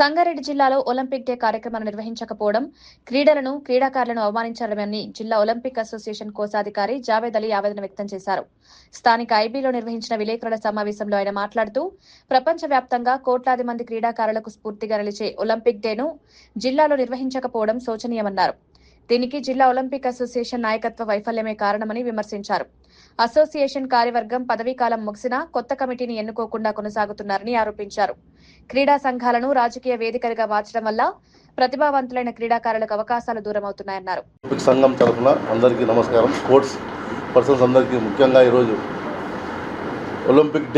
సంగారెడ్డి జిల్లాలో Olympic day కార్యక్రమాన్ని నిర్వహించకపోవడం, క్రీడాకారులను అవమానించడమని జిల్లా ఒలింపిక్ అసోసియేషన్ కోశాధికారి జావేద్ అలీ ఆవేదన వ్యక్తం చేశారు. స్థానిక ఐబీలో నిర్వహించిన విలేకరుల సమావేశంలో ఆయన మాట్లాడుతూ, ప్రపంచవ్యాప్తంగా కోట్లాది మంది క్రీడాకారులకు స్ఫూర్తిగా నిలిచే ఒలింపిక్ డేను జిల్లాలో నిర్వహించకపోవడం శోచనీయమన్నారు. దీనికి జిల్లా ఒలింపిక్ అసోసియేషన్ నాయకత్వ వైఫల్యమే కారణమని విమర్శించారు. అసోసియేషన్ కార్యవర్గం పదవీకాలం ముగిసినా కొత్త కమిటీని ఎన్నుకోకుండా కొనసాగుతున్నారని ఆరోపించారు. క్రీడా సంఘాలను రాజకీయ వేదికలుగా మార్చడం వల్ల ప్రతిభావంతులైన క్రీడాకారులకు అవకాశాలు దూరమవుతున్నాయన్నారు. సంఘం తరఫున అందరికీ నమస్కారం. స్పోర్ట్స్ పర్సన్స్ అందరికీ ముఖ్యంగా ఈరోజు ఒలింపిక్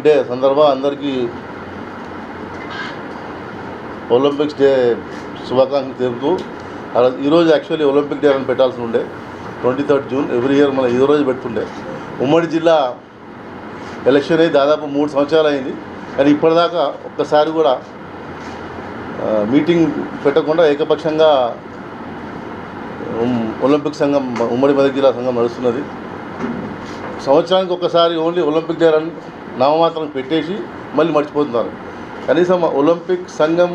డే సందర్భంగా అందరికీ ఒలింపిక్స్ డే శుభాకాంక్షలు తెలుపుతూ, ఈరోజు యాక్చువల్లీ ఒలింపిక్ డే అని పెట్టాల్సి ఉండే 23 జూన్ ఎవ్రీ ఇయర్ మనం ఈ రోజు పెడుతుండే. ఉమ్మడి జిల్లా ఎలక్షన్ అయ్యి దాదాపు 3 సంవత్సరాలు అయింది, కానీ ఇప్పటిదాకా ఒక్కసారి కూడా మీటింగ్ పెట్టకుండా ఏకపక్షంగా ఒలింపిక్ సంఘం ఉమ్మడి మెదక్ జిల్లా సంఘం నడుస్తున్నది. సంవత్సరానికి ఒక్కసారి ఓన్లీ ఒలింపిక్ డే అని నామమాత్రం పెట్టేసి మళ్ళీ మర్చిపోతున్నారు. కనీసం ఒలింపిక్ సంఘం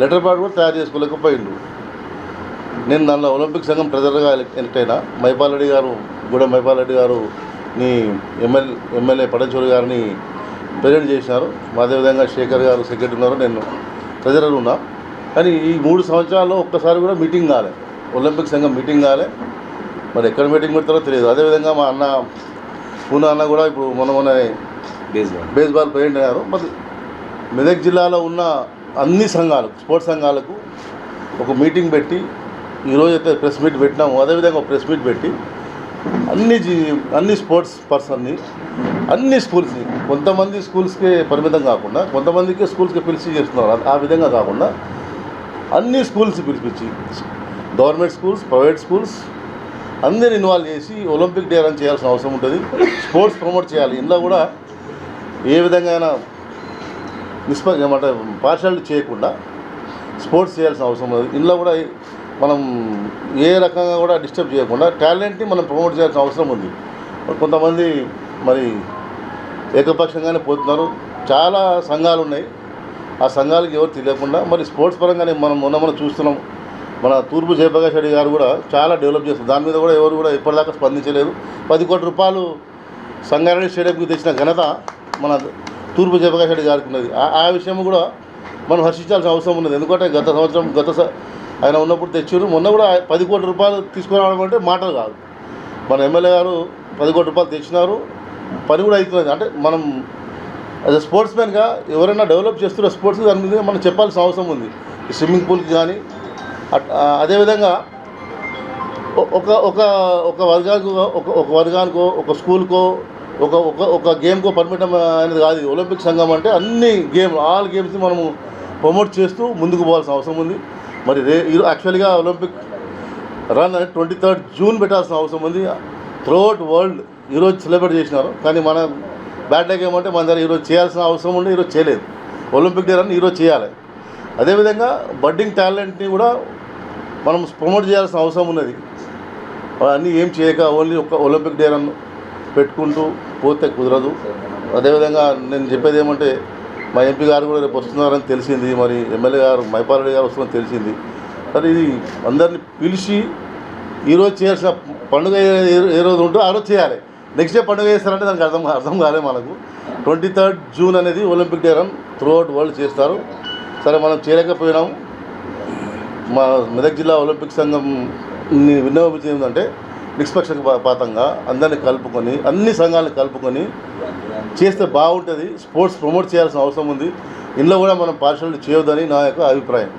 లెటర్ ప్యాడ్ కూడా తయారు చేసుకోలేకపోయిండు. నేను దానిలో ఒలింపిక్ సంఘం ట్రెజరర్గా ఎలక్ట్ అయినా. గూడెం మైపాల్ రెడ్డి గారు నీ ఎమ్మెల్యే పటంచూరి గారిని ప్రెసిడెంట్ చేసినారు. అదేవిధంగా శేఖర్ గారు సెక్రటరీ ఉన్నారు, నేను ట్రెజరర్ ఉన్నా. కానీ ఈ 3 సంవత్సరాల్లో ఒక్కసారి కూడా మీటింగ్ కాలే, ఒలింపిక్ సంఘం మీటింగ్ కాలే. మరి ఎక్కడ మీటింగ్ పెడతారో తెలియదు. అదేవిధంగా మా పూనా అన్న కూడా ఇప్పుడు మొన్న బేస్బాల్ ప్రెసిడెంట్ అయ్యారు. మరి మెదక్ జిల్లాలో ఉన్న అన్ని సంఘాలు, స్పోర్ట్స్ సంఘాలకు ఒక మీటింగ్ పెట్టి ఈరోజు అయితే ప్రెస్ మీట్ పెట్టినాము. అదేవిధంగా ప్రెస్ మీట్ పెట్టి అన్ని స్పోర్ట్స్ పర్సన్ని, అన్ని స్కూల్స్ని, కొంతమంది స్కూల్స్కే పరిమితం కాకుండా కొంతమందికి స్కూల్స్కి పిలిచి చేస్తున్నారు. ఆ విధంగా కాకుండా అన్ని స్కూల్స్ పిలిపించి గవర్నమెంట్ స్కూల్స్, ప్రైవేట్ స్కూల్స్ అందరిని ఇన్వాల్వ్ చేసి ఒలింపిక్ డే రన్ చేయాల్సిన అవసరం ఉంటుంది. స్పోర్ట్స్ ప్రమోట్ చేయాలి. ఇందులో కూడా ఏ విధంగా ఏమంటే పార్షాలిటీ చేయకుండా స్పోర్ట్స్ చేయాల్సిన అవసరం ఉంది. ఇందులో కూడా మనం ఏ రకంగా కూడా డిస్టర్బ్ చేయకుండా టాలెంట్ని మనం ప్రమోట్ చేయాల్సిన అవసరం ఉంది. కొంతమంది మరి ఏకపక్షంగానే పోతున్నారు. చాలా సంఘాలు ఉన్నాయి, ఆ సంఘాలకు ఎవరు తెలియకుండా మరి స్పోర్ట్స్ పరంగానే మనం చూస్తున్నాం. మన తూర్పు జయప్రకాష్ రెడ్డి గారు కూడా చాలా డెవలప్ చేస్తారు. దాని మీద కూడా ఎవరు కూడా ఇప్పటిదాకా స్పందించలేదు. 10 కోట్ల రూపాయలు సంగారెడ్డి స్టేడియంకి తెచ్చిన ఘనత మన తూర్పు జయప్రకాష్ రెడ్డి గారికి ఉన్నది. ఆ విషయం కూడా మనం హర్షించాల్సిన అవసరం ఉన్నది. ఎందుకంటే గత సంవత్సరం ఆయన ఉన్నప్పుడు తెచ్చారు. మొన్న కూడా 10 కోట్ల రూపాయలు తీసుకురావడం అంటే మాటలు కాదు. మన ఎమ్మెల్యే గారు 10 కోట్ల రూపాయలు తెచ్చినారు, పని కూడా అవుతున్నది. అంటే మనం యాజ్ అ స్పోర్ట్స్ మ్యాన్గా ఎవరైనా డెవలప్ చేస్తున్న స్పోర్ట్స్ దాని మీద మనం చెప్పాల్సిన అవసరం ఉంది. ఈ స్విమ్మింగ్ పూల్కి కానీ అదేవిధంగా ఒక వర్గానికో ఒక స్కూల్కో ఒక గేమ్కో పర్మిటం అనేది కాదు. ఒలింపిక్ సంఘం అంటే అన్ని ఆల్ గేమ్స్ని మనము ప్రమోట్ చేస్తూ ముందుకు పోవాల్సిన అవసరం ఉంది. మరి యాక్చువల్గా ఒలింపిక్ రన్ అనేది 23 జూన్ పెట్టాల్సిన అవసరం ఉంది. త్రూఅవుట్ వరల్డ్ ఈరోజు సెలబ్రేట్ చేసినారు. కానీ మన బ్యాడ్ లక్ ఏమంటే మన దగ్గర ఈరోజు చేయాల్సిన అవసరం ఉండి ఈరోజు చేయలేదు. ఒలింపిక్ డే రన్ ఈరోజు చేయాలి. అదేవిధంగా బడ్డింగ్ టాలెంట్ని కూడా మనం ప్రమోట్ చేయాల్సిన అవసరం ఉన్నది. అన్నీ ఏం చేయక ఓన్లీ ఒక ఒలింపిక్ డే రన్ పెట్టుకుంటూ పోతే కుదరదు. అదేవిధంగా నేను చెప్పేది ఏమంటే మా ఎంపీ గారు కూడా రేపు వస్తున్నారని తెలిసింది. మరి ఎమ్మెల్యే గారు మైపాల్ రెడ్డి గారు వస్తున్నారని తెలిసింది. మరి ఇది అందరినీ పిలిచి ఈరోజు చేయాల్సిన పండుగ ఏ రోజు ఉంటో ఆ రోజు చేయాలి. నెక్స్ట్ డే పండుగ చేస్తారంటే దానికి అర్థం కాలే మనకు. 23 జూన్ అనేది Olympic day run throughout world చేస్తారు. సరే మనం చేయలేకపోయినాము. మా మెదక్ జిల్లా ఒలింపిక్ సంఘం విన్నవించేది ఏంటంటే నిష్పక్షపాతంగా అందరినీ కలుపుకొని, అన్ని సంఘాలను కలుపుకొని చేస్తే బాగుంటుంది. స్పోర్ట్స్ ప్రమోట్ చేయాల్సిన అవసరం ఉంది. ఇందులో కూడా మనం పార్షాలిటీ చేయొద్దని నా యొక్క అభిప్రాయం.